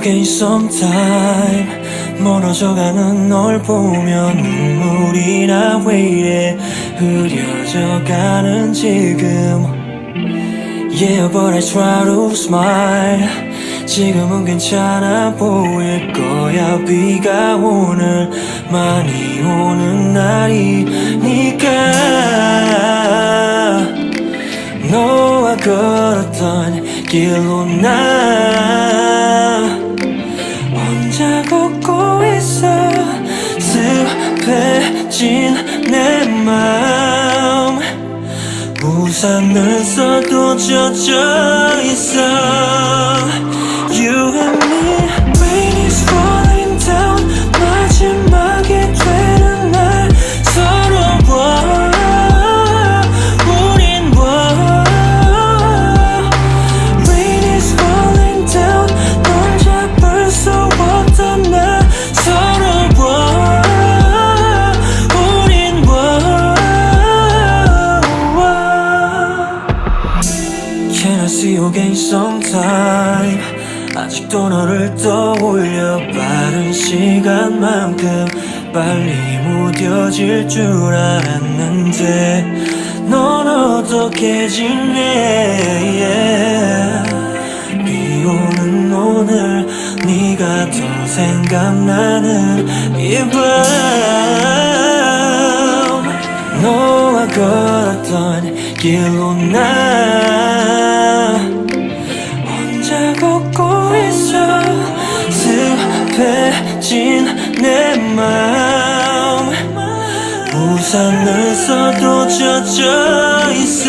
gain some time. 멀어져가는 널 보면 눈물이 나. 왜 이래 흐려져가는 지금. Yeah, but I try to smile. 지금은 괜찮아 보일 거야. 비가 오늘 많이 오는 날이니까. 너와 걸었던 길로 나 혼자 걷고 있어. 습해진 내 맘. 우산을 써도 젖어 있어. You and me. Rain is falling down. 마지막이 되는 날 서러워. 우린 뭐. Rain is falling down. 널 잡을 수 없던 나 서러워. 우린 뭐. Can I see you again sometime? 아직도 너를 떠올려. 빠른 시간만큼 빨리 무뎌질 줄 알았는데 넌 어떻게 지내. yeah. 비 오는 오늘 네가 더 생각나는 이 밤. 너와 걸었던 길로 나 혼자 걷고 있어. 습해진 내 맘. 우산을 써도 젖어 있어.